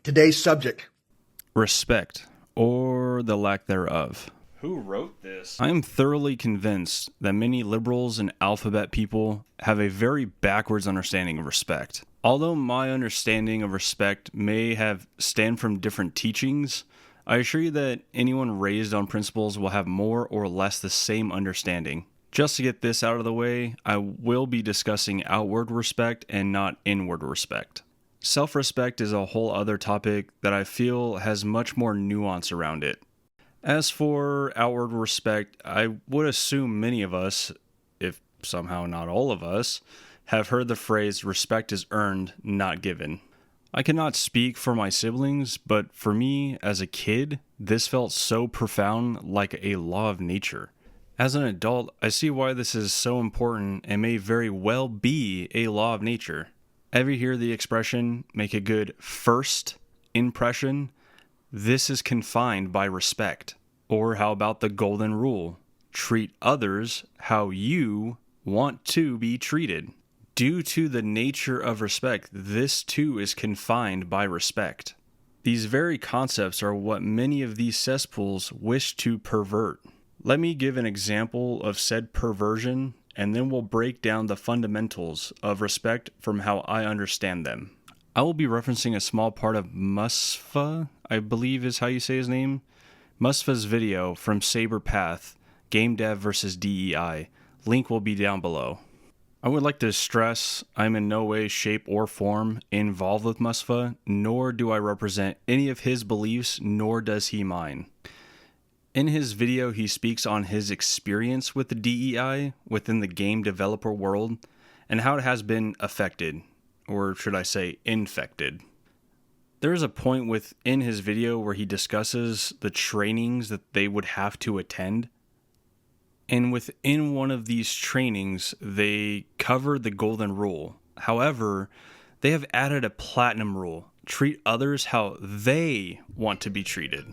Today's subject: respect, or the lack thereof. Who wrote this? I am thoroughly convinced that many liberals and alphabet people have a very backwards understanding of respect. Although my understanding of respect may have stemmed from different teachings, I assure you that anyone raised on principles will have more or less the same understanding. Just to get this out of the way, I will be discussing outward respect and not inward respect. Self-respect is a whole other topic that I feel has much more nuance around it. As for outward respect, I would assume many of us, if somehow not all of us, have heard the phrase respect is earned, not given. I cannot speak for my siblings, but for me, as a kid, this felt so profound, like a law of nature. As an adult, I see why this is so important and may very well be a law of nature. Ever hear the expression, make a good first impression? This is confined by respect. Or how about the golden rule? Treat others how you want to be treated. Due to the nature of respect, this too is confined by respect. These very concepts are what many of these cesspools wish to pervert. Let me give an example of said perversion, and then we'll break down the fundamentals of respect from how I understand them. I will be referencing a small part of Musfa, I believe is how you say his name. Musfa's video from Saber Path, Game Dev versus DEI. Link will be down below. I would like to stress I'm in no way, shape, or form involved with Musfa, nor do I represent any of his beliefs, nor does he mine. In his video, he speaks on his experience with the DEI within the game developer world and how it has been affected, or should I say infected. There is a point within his video where he discusses the trainings that they would have to attend. And within one of these trainings, they cover the golden rule. However, they have added a platinum rule. Treat others how they want to be treated.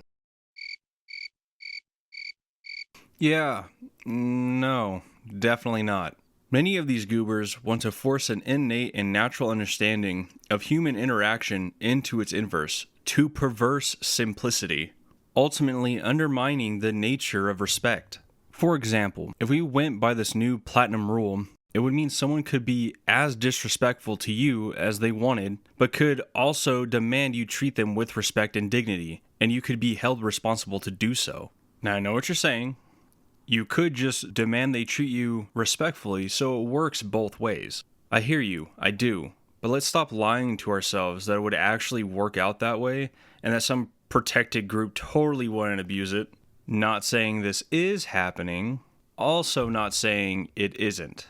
Yeah, no, definitely not. Many of these goobers want to force an innate and natural understanding of human interaction into its inverse, to perverse simplicity, ultimately undermining the nature of respect. For example, if we went by this new platinum rule, it would mean someone could be as disrespectful to you as they wanted, but could also demand you treat them with respect and dignity, and you could be held responsible to do so. Now, I know what you're saying. You could just demand they treat you respectfully, so it works both ways. I hear you, I do. But let's stop lying to ourselves that it would actually work out that way, and that some protected group totally wouldn't abuse it. Not saying this is happening, also not saying it isn't.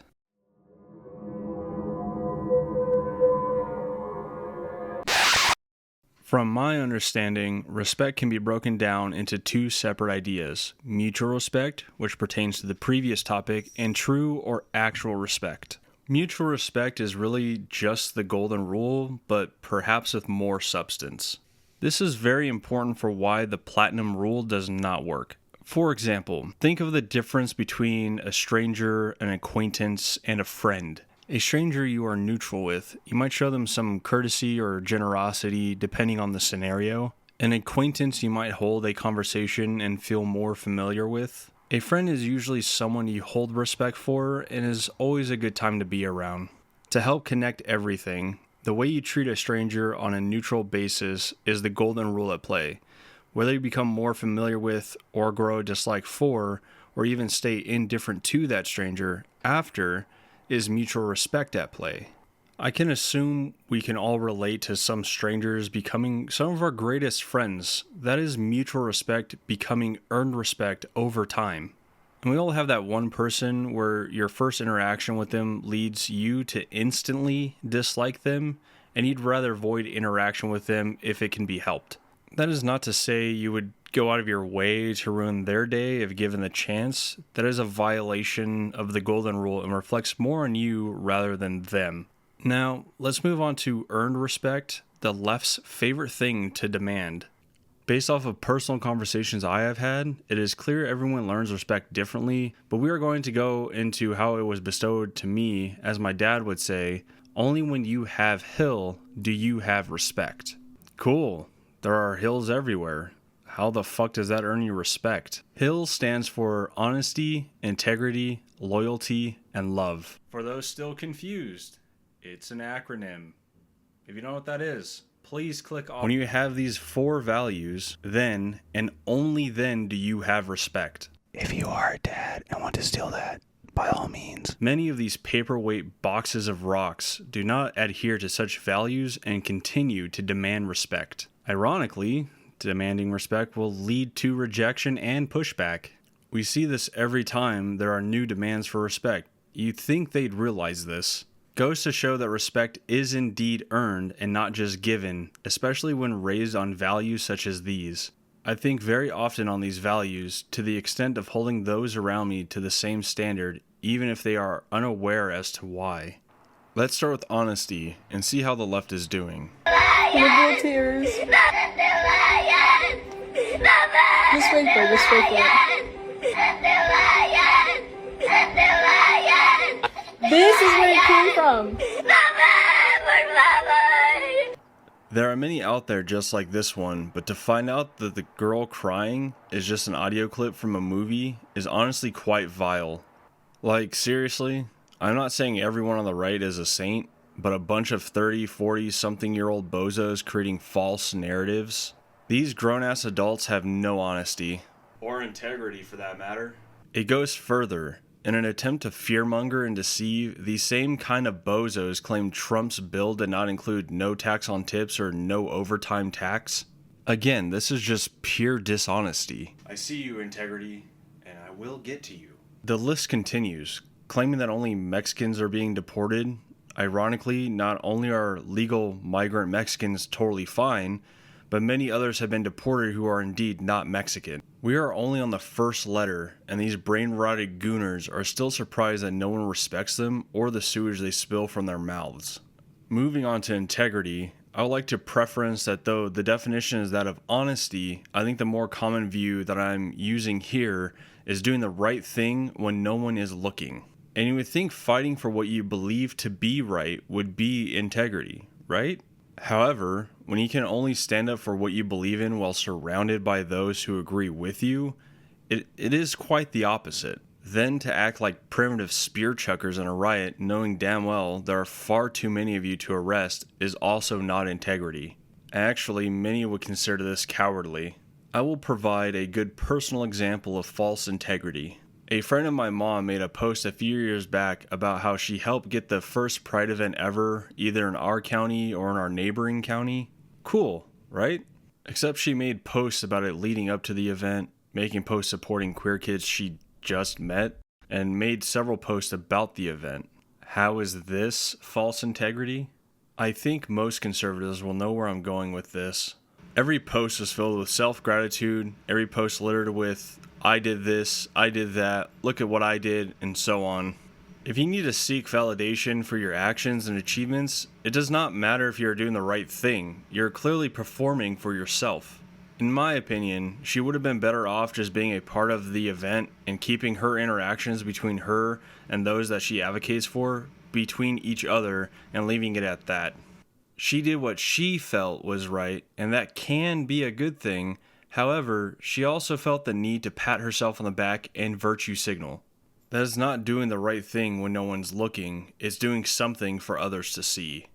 From my understanding, respect can be broken down into two separate ideas: mutual respect, which pertains to the previous topic, and true or actual respect. Mutual respect is really just the golden rule, but perhaps with more substance. This is very important for why the platinum rule does not work. For example, think of the difference between a stranger, an acquaintance, and a friend. A stranger you are neutral with, you might show them some courtesy or generosity depending on the scenario. An acquaintance you might hold a conversation and feel more familiar with. A friend is usually someone you hold respect for and is always a good time to be around. To help connect everything, the way you treat a stranger on a neutral basis is the golden rule at play. Whether you become more familiar with or grow a dislike for, or even stay indifferent to that stranger after, is mutual respect at play. I can assume we can all relate to some strangers becoming some of our greatest friends. That is mutual respect becoming earned respect over time. And we all have that one person where your first interaction with them leads you to instantly dislike them, and you'd rather avoid interaction with them if it can be helped. That is not to say you would go out of your way to ruin their day if given the chance. That is a violation of the golden rule and reflects more on you rather than them. Now, let's move on to earned respect, the left's favorite thing to demand. Based off of personal conversations I have had, it is clear everyone learns respect differently, but we are going to go into how it was bestowed to me, as my dad would say, only when you have hill do you have respect. Cool. There are hills everywhere. How the fuck does that earn you respect? HILL stands for honesty, integrity, loyalty, and love. For those still confused, it's an acronym. If you know what that is, please click on. When you have these 4 values, then and only then do you have respect. If you are a dad and want to steal that, by all means. Many of these paperweight boxes of rocks do not adhere to such values and continue to demand respect. Ironically, demanding respect will lead to rejection and pushback. We see this every time there are new demands for respect. You'd think they'd realize this. Goes to show that respect is indeed earned and not just given, especially when raised on values such as these. I think very often on these values to the extent of holding those around me to the same standard, even if they are unaware as to why. Let's start with honesty and see how the left is doing. Liberal tears. Just wait for it, just wait for it. This is where it came from. There are many out there just like this one, but to find out that the girl crying is just an audio clip from a movie is honestly quite vile. Like, seriously, I'm not saying everyone on the right is a saint, but a bunch of 30, 40-something-year-old bozos creating false narratives. These grown-ass adults have no honesty. Or integrity, for that matter. It goes further. In an attempt to fearmonger and deceive, these same kind of bozos claim Trump's bill did not include no tax on tips or no overtime tax. Again, this is just pure dishonesty. I see you, integrity, and I will get to you. The list continues, claiming that only Mexicans are being deported. Ironically, not only are legal migrant Mexicans totally fine, but many others have been deported who are indeed not Mexican. We are only on the first letter, and these brain-rotted gooners are still surprised that no one respects them or the sewage they spill from their mouths. Moving on to integrity, I would like to preference that though the definition is that of honesty, I think the more common view that I'm using here is doing the right thing when no one is looking. And you would think fighting for what you believe to be right would be integrity, right? However, when you can only stand up for what you believe in while surrounded by those who agree with you, it is quite the opposite. Then to act like primitive spear chuckers in a riot, knowing damn well there are far too many of you to arrest, is also not integrity. Actually, many would consider this cowardly. I will provide a good personal example of false integrity. A friend of my mom made a post a few years back about how she helped get the first Pride event ever, either in our county or in our neighboring county. Cool, right? Except she made posts about it leading up to the event, making posts supporting queer kids she just met, and made several posts about the event. How is this false integrity? I think most conservatives will know where I'm going with this. Every post was filled with self-gratitude, every post littered with, I did this, I did that, look at what I did, and so on. If you need to seek validation for your actions and achievements, it does not matter if you're doing the right thing. You're clearly performing for yourself. In my opinion, she would have been better off just being a part of the event and keeping her interactions between her and those that she advocates for between each other and leaving it at that. She did what she felt was right, and that can be a good thing. However, she also felt the need to pat herself on the back and virtue signal. That is not doing the right thing when no one's looking, it's doing something for others to see.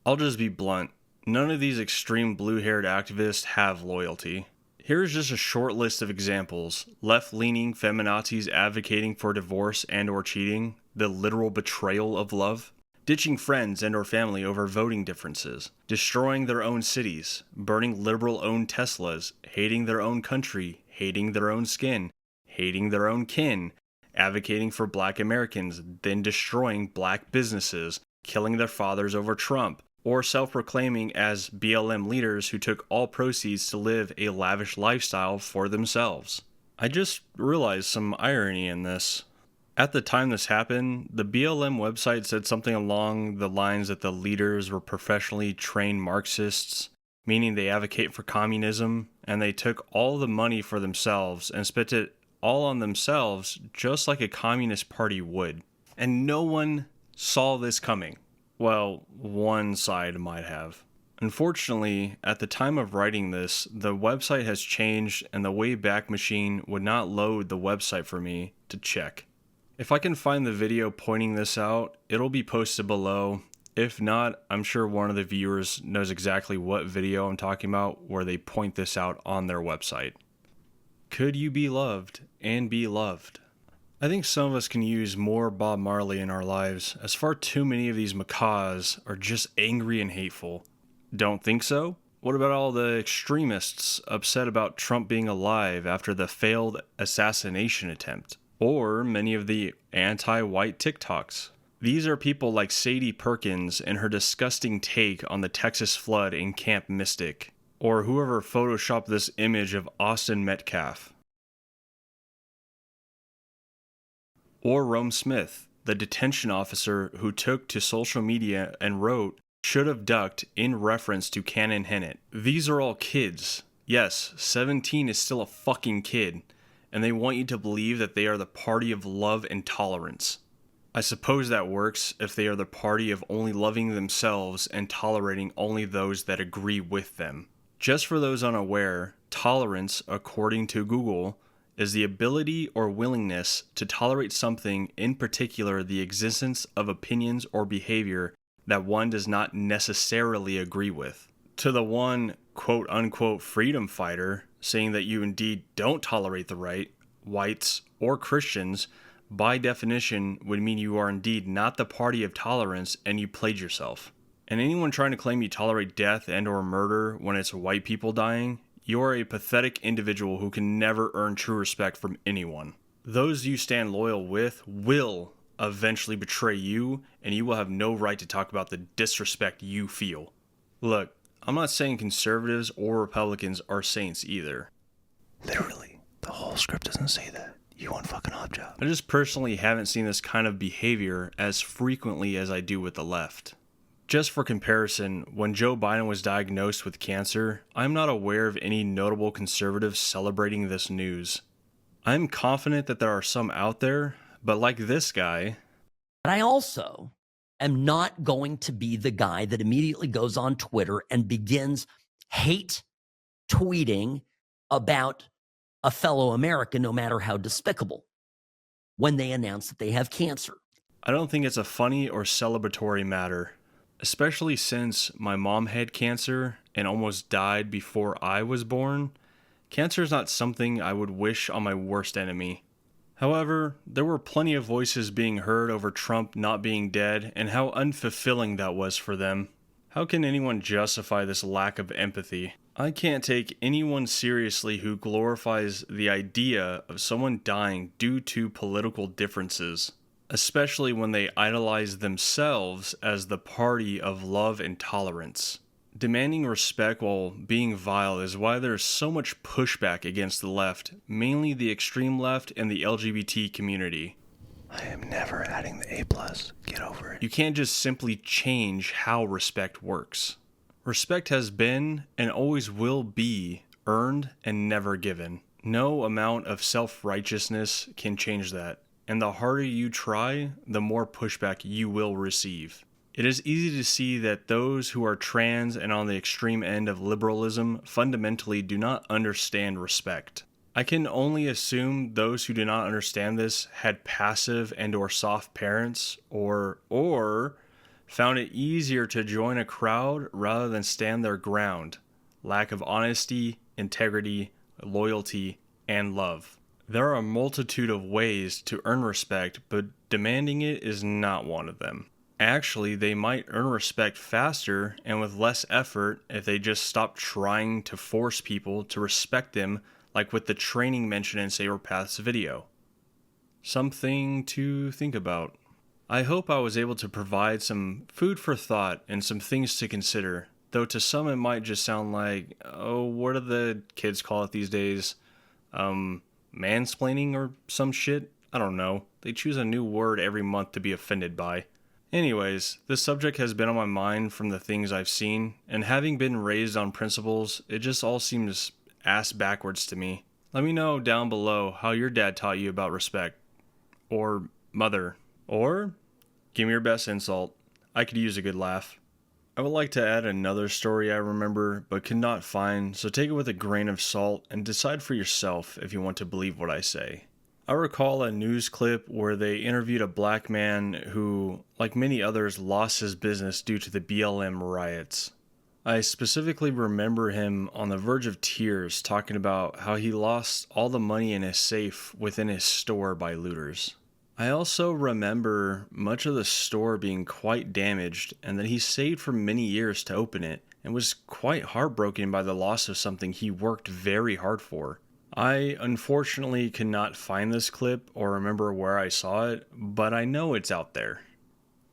I'll just be blunt. None of these extreme blue-haired activists have loyalty. Here is just a short list of examples. Left-leaning feminazis advocating for divorce and or cheating, the literal betrayal of love. Ditching friends and or family over voting differences. Destroying their own cities. Burning liberal-owned Teslas. Hating their own country. Hating their own skin. Hating their own kin. Advocating for black Americans, then destroying black businesses. Killing their fathers over Trump. Or self-proclaiming as BLM leaders who took all proceeds to live a lavish lifestyle for themselves. I just realized some irony in this. At the time this happened, the BLM website said something along the lines that the leaders were professionally trained Marxists, meaning they advocate for communism, and they took all the money for themselves and spent it all on themselves just like a communist party would. And no one saw this coming. Well, one side might have. Unfortunately, at the time of writing this, the website has changed and the Wayback Machine would not load the website for me to check. If I can find the video pointing this out, it'll be posted below. If not, I'm sure one of the viewers knows exactly what video I'm talking about where they point this out on their website. Could you be loved and be loved? I think some of us can use more Bob Marley in our lives, as far too many of these macaws are just angry and hateful. Don't think so? What about all the extremists upset about Trump being alive after the failed assassination attempt? Or many of the anti-white TikToks? These are people like Sadie Perkins and her disgusting take on the Texas flood in Camp Mystic, or whoever photoshopped this image of Austin Metcalf. Or Rome Smith, the detention officer who took to social media and wrote, "should have ducked" in reference to Canon Hennett. These are all kids. Yes, 17 is still a fucking kid, and they want you to believe that they are the party of love and tolerance. I suppose that works if they are the party of only loving themselves and tolerating only those that agree with them. Just for those unaware, tolerance, according to Google, is the ability or willingness to tolerate something, in particular the existence of opinions or behavior that one does not necessarily agree with. To the one quote-unquote freedom fighter saying that you indeed don't tolerate the right, whites, or Christians, by definition would mean you are indeed not the party of tolerance and you played yourself. And anyone trying to claim you tolerate death and or murder when it's white people dying, you are a pathetic individual who can never earn true respect from anyone. Those you stand loyal with will eventually betray you, and you will have no right to talk about the disrespect you feel. Look, I'm not saying conservatives or Republicans are saints either. Literally, the whole script doesn't say that. You one fucking odd job. I just personally haven't seen this kind of behavior as frequently as I do with the left. Just for comparison, when Joe Biden was diagnosed with cancer, I'm not aware of any notable conservatives celebrating this news. I'm confident that there are some out there, but like this guy. But I also am not going to be the guy that immediately goes on Twitter and begins hate tweeting about a fellow American, no matter how despicable, when they announce that they have cancer. I don't think it's a funny or celebratory matter, especially since my mom had cancer and almost died before I was born. Cancer is not something I would wish on my worst enemy. However, there were plenty of voices being heard over Trump not being dead and how unfulfilling that was for them. How can anyone justify this lack of empathy? I can't take anyone seriously who glorifies the idea of someone dying due to political differences, especially when they idolize themselves as the party of love and tolerance. Demanding respect while being vile is why there is so much pushback against the left, mainly the extreme left and the LGBT community. I am never adding the A+. Get over it. You can't just simply change how respect works. Respect has been and always will be earned and never given. No amount of self-righteousness can change that, and the harder you try, the more pushback you will receive. It is easy to see that those who are trans and on the extreme end of liberalism fundamentally do not understand respect. I can only assume those who do not understand this had passive and or soft parents or found it easier to join a crowd rather than stand their ground. Lack of honesty, integrity, loyalty, and love. There are a multitude of ways to earn respect, but demanding it is not one of them. Actually, they might earn respect faster and with less effort if they just stop trying to force people to respect them, like with the training mentioned in Saberpath's video. Something to think about. I hope I was able to provide some food for thought and some things to consider, though to some it might just sound like, oh, what do the kids call it these days? Mansplaining or some shit? I don't know. They choose a new word every month to be offended by. Anyways, this subject has been on my mind from the things I've seen, and having been raised on principles, it just all seems ass backwards to me. Let me know down below how your dad taught you about respect. Or mother. Or give me your best insult. I could use a good laugh. I would like to add another story I remember but could not find, so take it with a grain of salt and decide for yourself if you want to believe what I say. I recall a news clip where they interviewed a black man who, like many others, lost his business due to the BLM riots. I specifically remember him on the verge of tears talking about how he lost all the money in his safe within his store by looters. I also remember much of the store being quite damaged and that he saved for many years to open it and was quite heartbroken by the loss of something he worked very hard for. I unfortunately cannot find this clip or remember where I saw it, but I know it's out there.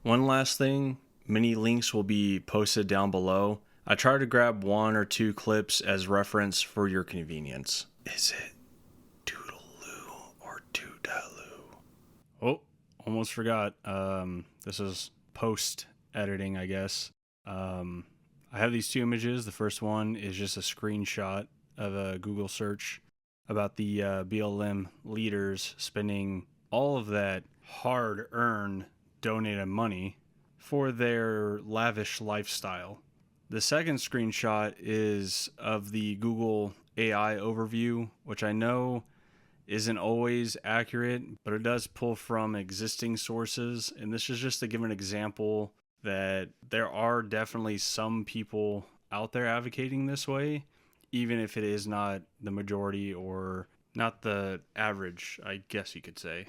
One last thing, many links will be posted down below. I try to grab 1 or 2 clips as reference for your convenience. Is it Toodaloo or Toodaloo? Oh, almost forgot. This is post-editing, I guess. I have these 2 images. The first one is just a screenshot of a Google search about the BLM leaders spending all of that hard-earned donated money for their lavish lifestyle. The second screenshot is of the Google AI overview, which I know isn't always accurate, but it does pull from existing sources. And this is just to give an example that there are definitely some people out there advocating this way, even if it is not the majority or not the average, I guess you could say.